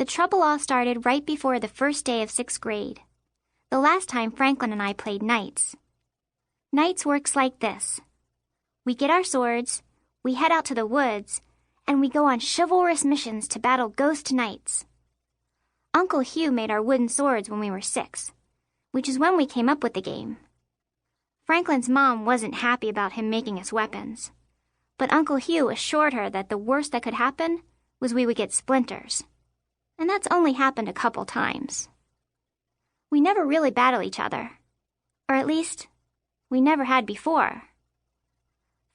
The trouble all started right before the first day of 6th grade, the last time Franklin and I played Knights. Knights works like this. We get our swords, we head out to the woods, and we go on chivalrous missions to battle ghost knights. Uncle Hugh made our wooden swords when we were 6, which is when we came up with the game. Franklin's mom wasn't happy about him making us weapons, but Uncle Hugh assured her that the worst that could happen was we would get splinters. And that's only happened a couple times. We never really battle each other. Or at least, we never had before.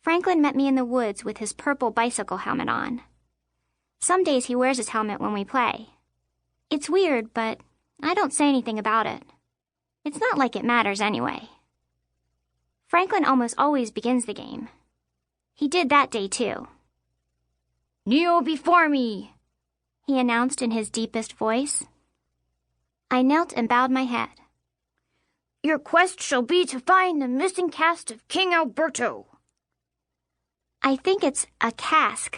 Franklin met me in the woods with his purple bicycle helmet on. Some days he wears his helmet when we play. It's weird, but I don't say anything about it. It's not like it matters anyway. Franklin almost always begins the game. He did that day too. "Kneel before me," he announced in his deepest voice. I knelt and bowed my head. "Your quest shall be to find the missing cast of King Alberto." "I think it's a cask,"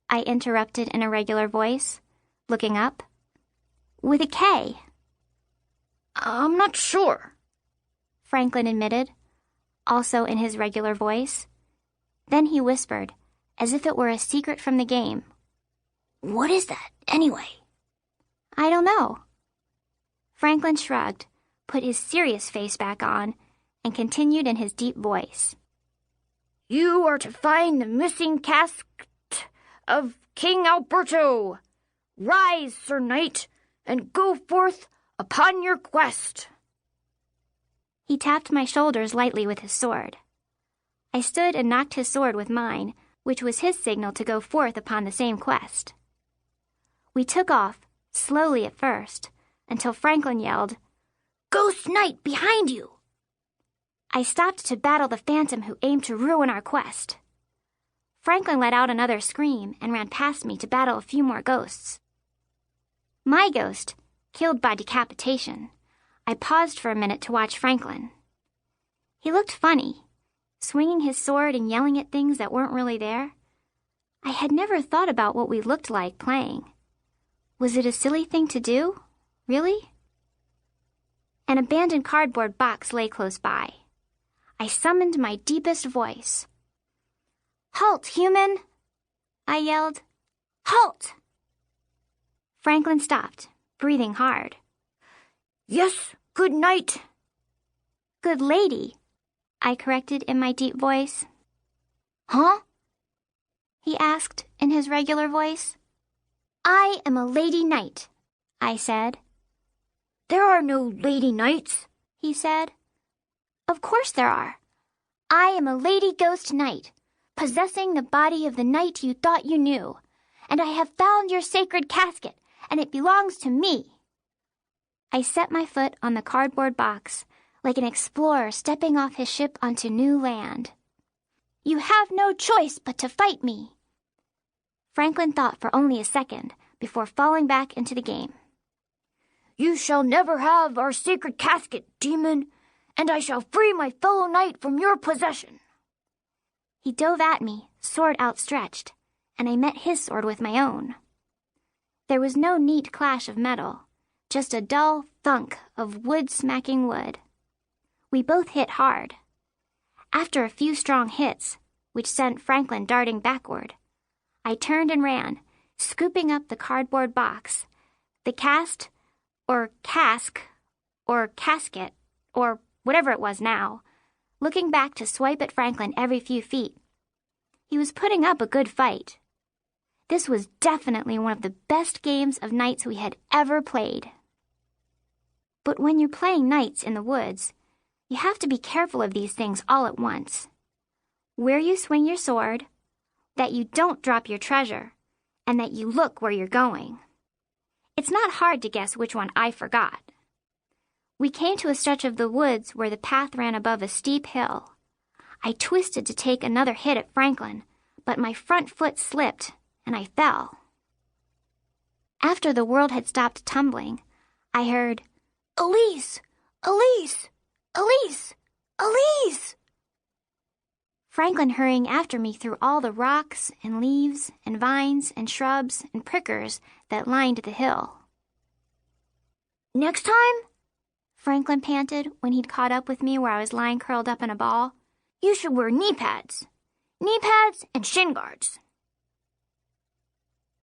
I interrupted in a regular voice, looking up. "With a K." "I'm not sure," Franklin admitted, also in his regular voice. Then he whispered, as if it were a secret from the game. "What is that, anyway?" "I don't know." Franklin shrugged, put his serious face back on, and continued in his deep voice. "You are to find the missing casket of King Alberto. Rise, Sir Knight, and go forth upon your quest." He tapped my shoulders lightly with his sword. I stood and knocked his sword with mine, which was his signal to go forth upon the same quest. We took off, slowly at first, until Franklin yelled, "Ghost Knight, behind you!" I stopped to battle the phantom who aimed to ruin our quest. Franklin let out another scream and ran past me to battle a few more ghosts. My ghost, killed by decapitation, I paused for a minute to watch Franklin. He looked funny, swinging his sword and yelling at things that weren't really there. I had never thought about what we looked like playing. Was it a silly thing to do? Really? An abandoned cardboard box lay close by. I summoned my deepest voice. "Halt, human!" I yelled. "Halt!" Franklin stopped, breathing hard. "Yes, good night." "Good lady," I corrected in my deep voice. "Huh?" he asked in his regular voice. "I am a lady knight," I said. "There are no lady knights," he said. "Of course there are. I am a lady ghost knight, possessing the body of the knight you thought you knew, and I have found your sacred casket, and it belongs to me." I set my foot on the cardboard box, like an explorer stepping off his ship onto new land. "You have no choice but to fight me." Franklin thought for only a second before falling back into the game. "You shall never have our sacred casket, demon, and I shall free my fellow knight from your possession." He dove at me, sword outstretched, and I met his sword with my own. There was no neat clash of metal, just a dull thunk of wood smacking wood. We both hit hard. After a few strong hits, which sent Franklin darting backward, I turned and ran, scooping up the cardboard box, the cast, or cask, or casket, or whatever it was now, looking back to swipe at Franklin every few feet. He was putting up a good fight. This was definitely one of the best games of Knights we had ever played. But when you're playing Knights in the woods, you have to be careful of these things all at once. Where you swing your sword, that you don't drop your treasure, and that you look where you're going. It's not hard to guess which one I forgot. We came to a stretch of the woods where the path ran above a steep hill. I twisted to take another hit at Franklin, but my front foot slipped, and I fell. After the world had stopped tumbling, I heard, "Elise! Elise! Elise! Elise!" Franklin hurrying after me through all the rocks and leaves and vines and shrubs and prickers that lined the hill. "Next time," Franklin panted when he'd caught up with me where I was lying curled up in a ball, "you should wear knee pads. Knee pads and shin guards."